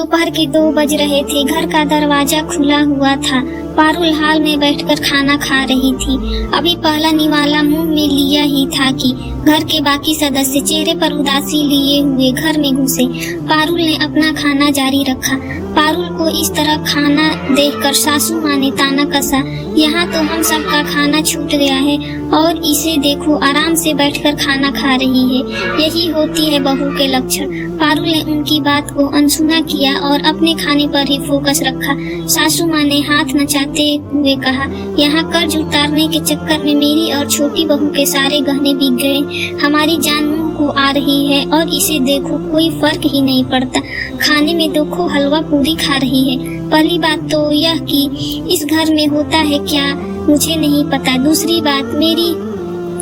दोपहर के 2 बज रहे थे। घर का दरवाजा खुला हुआ था। पारुल हाल में बैठकर खाना खा रही थी। अभी पहला निवाला मुंह में लिया ही था कि घर के बाकी सदस्य चेहरे पर उदासी लिए हुए घर में घुसे। पारुल ने अपना खाना जारी रखा। पारुल को इस तरह खाना देखकर सासू माँ ने ताना कसा, यहाँ तो हम सबका खाना छूट गया है और इसे देखो आराम से बैठकर खाना खा रही है। यही होती है बहू के लक्षण। पारुल ने उनकी बात को अनसुना किया और अपने खाने पर ही फोकस रखा। सासू माँ ने हाथ नचाते हुए कहा, यहाँ कर्ज उतारने के चक्कर में मेरी और छोटी बहू के सारे गहने बिक गए। हमारी जान मुंह को आ रही है और इसे देखो कोई फर्क ही नहीं पड़ता। खाने में देखो हलवा पूरी खा रही है। पहली बात तो यह कि इस घर में होता है क्या मुझे नहीं पता। दूसरी बात मेरी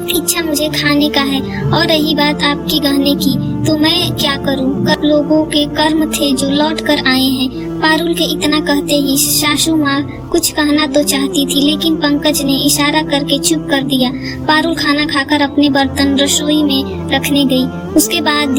इच्छा मुझे खाने का है और रही बात आपकी गहने की तो मैं क्या करूं। लोगों के कर्म थे जो लौट कर आए हैं। पारुल के इतना कहते ही सासू माँ कुछ कहना तो चाहती थी, लेकिन पंकज ने इशारा करके चुप कर दिया। पारुल खाना खाकर अपने बर्तन रसोई में रखने गई। उसके बाद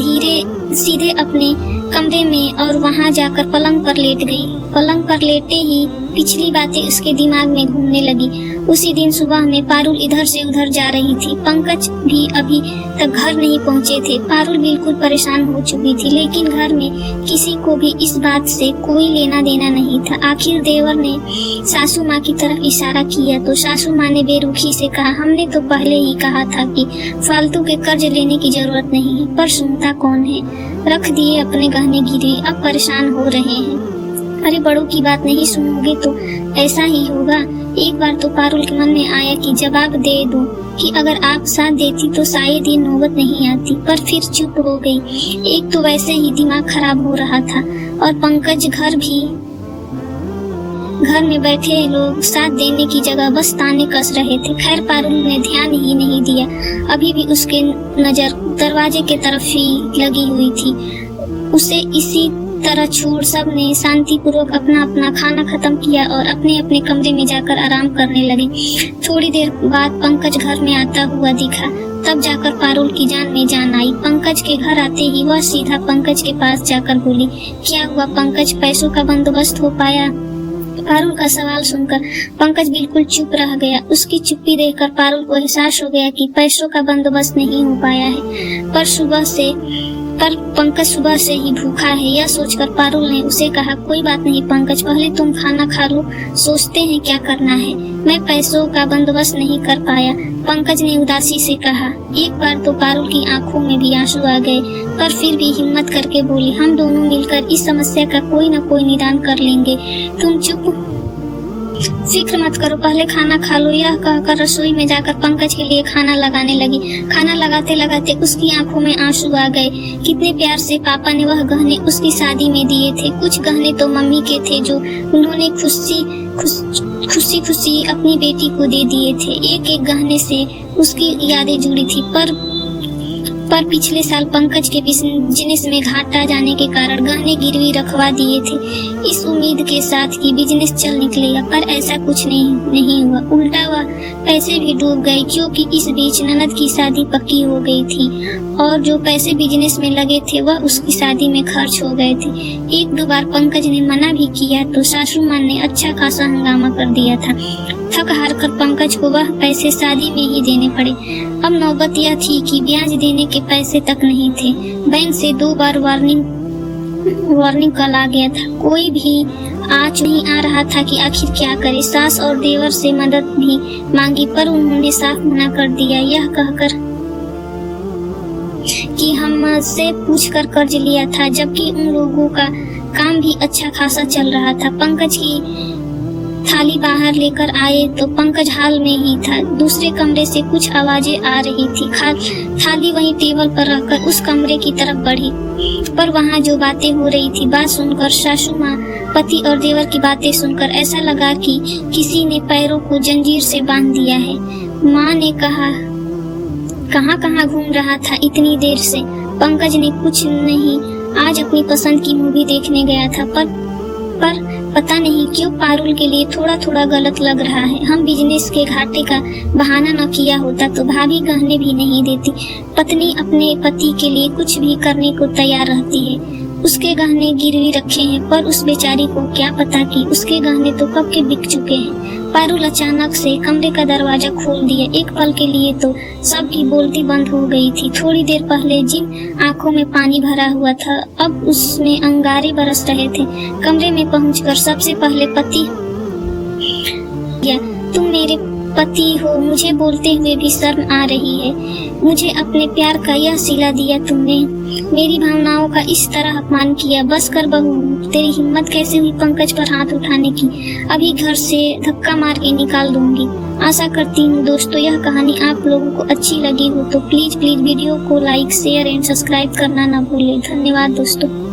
सीधे अपने कमरे में और वहां जाकर पलंग पर लेट गई। पलंग पर लेटे ही पिछली बातें उसके दिमाग में घूमने लगी। उसी दिन सुबह में पारुल इधर से उधर जा रही थी। पंकज भी अभी तक घर नहीं पहुंचे थे। पारुल बिल्कुल परेशान हो चुकी थी, लेकिन घर में किसी को भी इस बात से कोई लेना देना नहीं था। आखिर देवर ने सासू माँ की तरफ इशारा किया तो सासू माँ ने बेरुखी से कहा, हमने तो पहले ही कहा था कि फालतू के कर्ज लेने की जरूरत नहीं है, पर सुनता कौन है। रख दिए अपने गहने गिरवी, अब परेशान हो रहे हैं। अरे बड़ों की बात नहीं सुनोगे तो ऐसा ही होगा। एक बार तो पारुल के मन में आया कि जवाब दे दूं कि अगर आप साथ देती तो शायद ये नौबत नहीं आती, पर फिर चुप हो गई। एक तो वैसे ही दिमाग खराब हो रहा था और पंकज घर में बैठे लोग साथ देने की जगह बस ताने कस रहे थे। खैर पारुल ने ध्यान ही नहीं दिया। अभी भी उसके नजर दरवाजे के तरफ ही लगी हुई थी। उसे इसी तरह छोड़ सब ने शांतिपूर्वक अपना अपना खाना खत्म किया और अपने अपने कमरे में जाकर आराम करने लगे। थोड़ी देर बाद पंकज घर में आता हुआ दिखा। तब जाकर पारुल की जान में जान आई। पंकज के घर आते ही वह सीधा पंकज के पास जाकर बोली, क्या हुआ पंकज, पैसों का बंदोबस्त हो पाया? पारुल का सवाल सुनकर पंकज बिल्कुल चुप रह गया। उसकी चुप्पी देखकर पारुल को एहसास हो गया कि पैसों का बंदोबस्त नहीं हो पाया है, पर पंकज सुबह से ही भूखा है। यह सोचकर पारुल ने उसे कहा, कोई बात नहीं पंकज, पहले तुम खाना खा लो, सोचते हैं क्या करना है। मैं पैसों का बंदोबस्त नहीं कर पाया, पंकज ने उदासी से कहा। एक बार तो पारुल की आंखों में भी आंसू आ गए, पर फिर भी हिम्मत करके बोली, हम दोनों मिलकर इस समस्या का कोई न कोई निदान कर लेंगे। तुम चुप, फिक्र मत करो, पहले खाना खा लो। यह कहकर रसोई में जाकर पंकज के लिए खाना लगाने लगी। खाना लगाते लगाते उसकी आंखों में आंसू आ गए। कितने प्यार से पापा ने वह गहने उसकी शादी में दिए थे। कुछ गहने तो मम्मी के थे जो उन्होंने खुशी खुशी अपनी बेटी को दे दिए थे। एक एक गहने से उसकी यादें जुड़ी थी, पर पिछले साल पंकज के बिजनेस में घाटा जाने के कारण गहने गिरवी रखवा दिए थे, इस उम्मीद के साथ कि बिजनेस चल निकलेगा, पर ऐसा कुछ नहीं हुआ। उल्टा वह पैसे भी डूब गए, क्योंकि इस बीच ननद की शादी पक्की हो गई थी और जो पैसे बिजनेस में लगे थे वह उसकी शादी में खर्च हो गए थे। 1-2 बार पंकज ने मना भी किया तो सासू माँ ने अच्छा खासा हंगामा कर दिया था। थक हार कर पंकज को वह पैसे शादी में ही देने पड़े। अब नौबत यह थी कि ब्याज देने के पैसे तक नहीं थे। बैंक से 2 बार वार्निंग कॉल आ गया था, कोई भी आज नहीं आ रहा था कि आखिर क्या करे। सास और देवर से मदद भी मांगी, पर उन्होंने साफ मना कर दिया, यह कहकर कि हमसे पूछकर कर्ज लिया था, जबकि उन लोगों का काम भी अच्छा खासा चल रहा था। पंकज की थाली बाहर लेकर आए तो पंकज हाल में ही था। दूसरे कमरे से कुछ आवाजें आ रही थी। थाली वहीं टेबल पर रखकर उस कमरे की तरफ बढ़ी, पर वहाँ जो बातें हो रही थी, बात सुनकर सासू माँ, पति और देवर की बातें सुनकर ऐसा लगा कि किसी ने पैरों को जंजीर से बांध दिया है। माँ ने कहा, कहाँ घूम रहा था इतनी देर से? पंकज ने कुछ नहीं, आज अपनी पसंद की मूवी देखने गया था, पर पता नहीं क्यों पारुल के लिए थोड़ा गलत लग रहा है। हम बिजनेस के घाटे का बहाना न किया होता तो भाभी गहने भी नहीं देती। पत्नी अपने पति के लिए कुछ भी करने को तैयार रहती है। उसके गहने गिरवी रखे हैं, पर उस बेचारी को क्या पता कि उसके गहने तो कब के बिक चुके हैं। पारुल अचानक से कमरे का दरवाजा खोल दिया। एक पल के लिए तो सबकी बोलती बंद हो गई थी। थोड़ी देर पहले जिन आंखों में पानी भरा हुआ था, अब उसमें अंगारे बरस रहे थे। कमरे में पहुंचकर सबसे पहले पति, तुम मेरे पति हो, मुझे बोलते हुए भी शर्म आ रही है। मुझे अपने प्यार का यह सिला दिया तुमने, मेरी भावनाओं का इस तरह अपमान किया। बस कर बहू, तेरी हिम्मत कैसे हुई पंकज पर हाथ उठाने की? अभी घर से धक्का मार के निकाल दूंगी। आशा करती हूँ दोस्तों यह कहानी आप लोगों को अच्छी लगी हो तो प्लीज वीडियो को लाइक, शेयर एंड सब्सक्राइब करना ना भूलें। धन्यवाद दोस्तों।